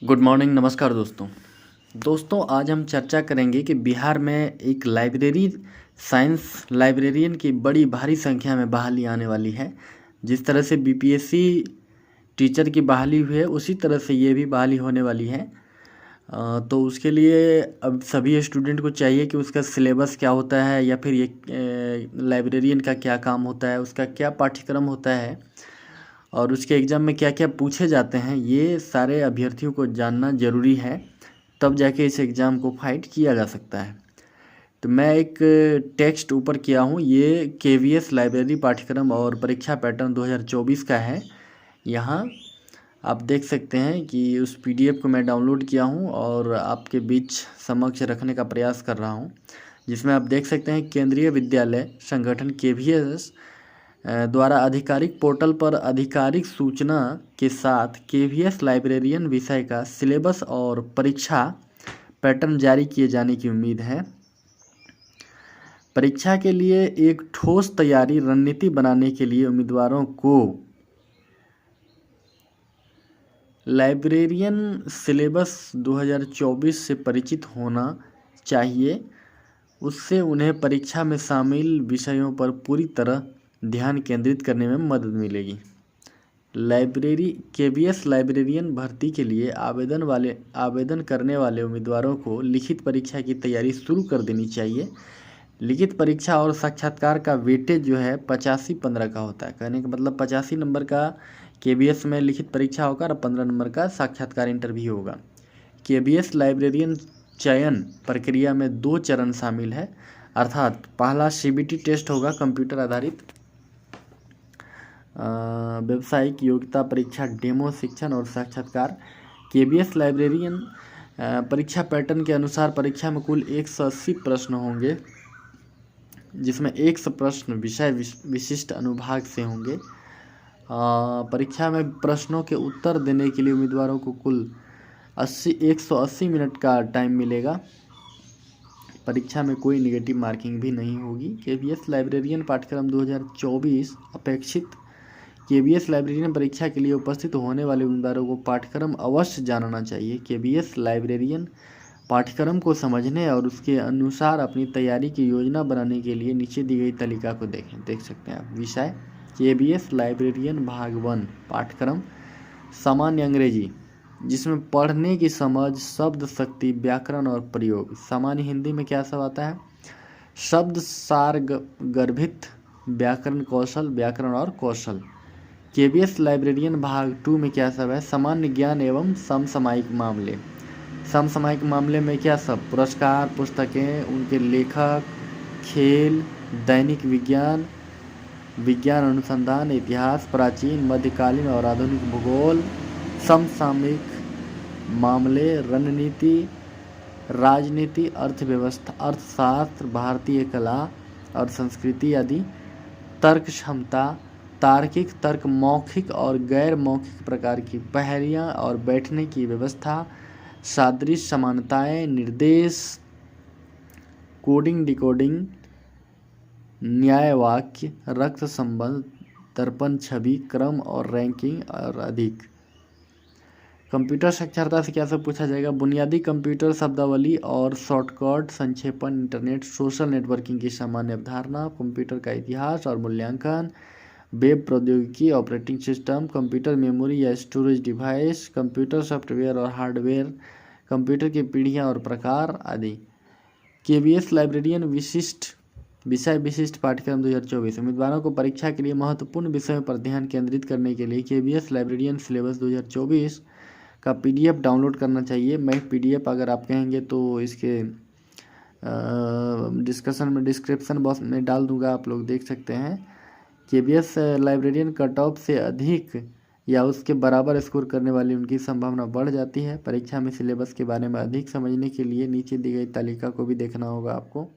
Good morning, नमस्कार दोस्तों आज हम चर्चा करेंगे कि बिहार में एक लाइब्रेरी साइंस लाइब्रेरियन की बड़ी भारी संख्या में बहाली आने वाली है। जिस तरह से बीपीएससी टीचर की बहाली हुई है उसी तरह से ये भी बहाली होने वाली है। तो उसके लिए अब सभी स्टूडेंट को चाहिए कि उसका सिलेबस क्या होता है या फिर ये लाइब्रेरियन का क्या काम होता है, उसका क्या पाठ्यक्रम होता है और उसके एग्ज़ाम में क्या क्या पूछे जाते हैं, ये सारे अभ्यर्थियों को जानना ज़रूरी है। तब जाके इस एग्ज़ाम को फाइट किया जा सकता है। तो मैं एक टेक्स्ट ऊपर किया हूँ, ये केवीएस लाइब्रेरी पाठ्यक्रम और परीक्षा पैटर्न 2024 का है। यहाँ आप देख सकते हैं कि उस पीडीएफ को मैं डाउनलोड किया हूँ और आपके बीच समक्ष रखने का प्रयास कर रहा हूँ, जिसमें आप देख सकते हैं केंद्रीय विद्यालय संगठन केवीएस द्वारा आधिकारिक पोर्टल पर आधिकारिक सूचना के साथ केवीएस लाइब्रेरियन विषय का सिलेबस और परीक्षा पैटर्न जारी किए जाने की उम्मीद है। परीक्षा के लिए एक ठोस तैयारी रणनीति बनाने के लिए उम्मीदवारों को लाइब्रेरियन सिलेबस 2024 से परिचित होना चाहिए। उससे उन्हें परीक्षा में शामिल विषयों पर पूरी तरह ध्यान केंद्रित करने में मदद मिलेगी। केवीएस लाइब्रेरियन भर्ती के लिए आवेदन करने वाले उम्मीदवारों को लिखित परीक्षा की तैयारी शुरू कर देनी चाहिए। लिखित परीक्षा और साक्षात्कार का वेटेज जो है 85-15 का होता है। कहने का मतलब 85 नंबर का केवीएस में लिखित परीक्षा होगा और 15 नंबर का साक्षात्कार इंटरव्यू होगा। केवीएस लाइब्रेरियन चयन प्रक्रिया में 2 चरण शामिल है, अर्थात पहला सीबीटी टेस्ट होगा, कंप्यूटर आधारित व्यावसायिक योग्यता परीक्षा, डेमो शिक्षण और साक्षात्कार। केवीएस लाइब्रेरियन परीक्षा पैटर्न के अनुसार परीक्षा में कुल 180 प्रश्न होंगे, जिसमें 100 प्रश्न विषय विशिष्ट अनुभाग से होंगे। परीक्षा में प्रश्नों के उत्तर देने के लिए उम्मीदवारों को कुल 180 मिनट का टाइम मिलेगा। परीक्षा में कोई नेगेटिव मार्किंग भी नहीं होगी। केवीएस लाइब्रेरियन पाठ्यक्रम 2024 अपेक्षित केवीएस लाइब्रेरियन परीक्षा के लिए उपस्थित होने वाले उम्मीदवारों को पाठ्यक्रम अवश्य जानना चाहिए। केवीएस लाइब्रेरियन पाठ्यक्रम को समझने और उसके अनुसार अपनी तैयारी की योजना बनाने के लिए नीचे दी गई तालिका को देख सकते हैं आप। विषय केवीएस लाइब्रेरियन भाग 1 पाठ्यक्रम सामान्य अंग्रेजी, जिसमें पढ़ने की समझ, शब्द शक्ति, व्याकरण और प्रयोग। सामान्य हिंदी में क्या सब आता है? शब्द सार गर्भित, व्याकरण और कौशल। केवीएस लाइब्रेरियन भाग 2 में क्या सब है? सामान्य ज्ञान एवं समसामयिक मामले। समसामयिक मामले में क्या सब? पुरस्कार, पुस्तकें, उनके लेखक, खेल, दैनिक विज्ञान, विज्ञान अनुसंधान, इतिहास, प्राचीन, मध्यकालीन और आधुनिक भूगोल। समसामयिक मामले रणनीति, राजनीति, अर्थव्यवस्था, अर्थशास्त्र, भारतीय कला और संस्कृति आदि। तर्क क्षमता, तार्किक तर्क, मौखिक और गैर मौखिक प्रकार की पहेलियाँ और बैठने की व्यवस्था, सादृश्य समानताएं, निर्देश, कोडिंग डिकोडिंग, न्याय वाक्य, रक्त संबंध, दर्पण छवि, क्रम और रैंकिंग और अधिक। कंप्यूटर साक्षरता से क्या सब पूछा जाएगा? बुनियादी कंप्यूटर शब्दावली और शॉर्टकट, संक्षेपण, इंटरनेट, सोशल नेटवर्किंग की सामान्य अवधारणा, कंप्यूटर का इतिहास और मूल्यांकन, वेब प्रौद्योगिकी, ऑपरेटिंग सिस्टम, कंप्यूटर मेमोरी या स्टोरेज डिवाइस, कंप्यूटर सॉफ्टवेयर और हार्डवेयर, कंप्यूटर की पीढ़ियाँ और प्रकार आदि। केवीएस लाइब्रेरियन विषय विशिष्ट पाठ्यक्रम 2024 उम्मीदवारों को परीक्षा के लिए महत्वपूर्ण विषयों पर ध्यान केंद्रित करने के लिए केवीएस लाइब्रेरियन सिलेबस 2024 का पीडीएफ डाउनलोड करना चाहिए। मैं पीडीएफ अगर आप कहेंगे तो इसके डिस्क्रिप्शन बॉक्स में डाल दूंगा, आप लोग देख सकते हैं। केवीएस लाइब्रेरियन कट ऑफ से अधिक या उसके बराबर स्कोर करने वाली उनकी संभावना बढ़ जाती है। परीक्षा में सिलेबस के बारे में अधिक समझने के लिए नीचे दी गई तालिका को भी देखना होगा आपको।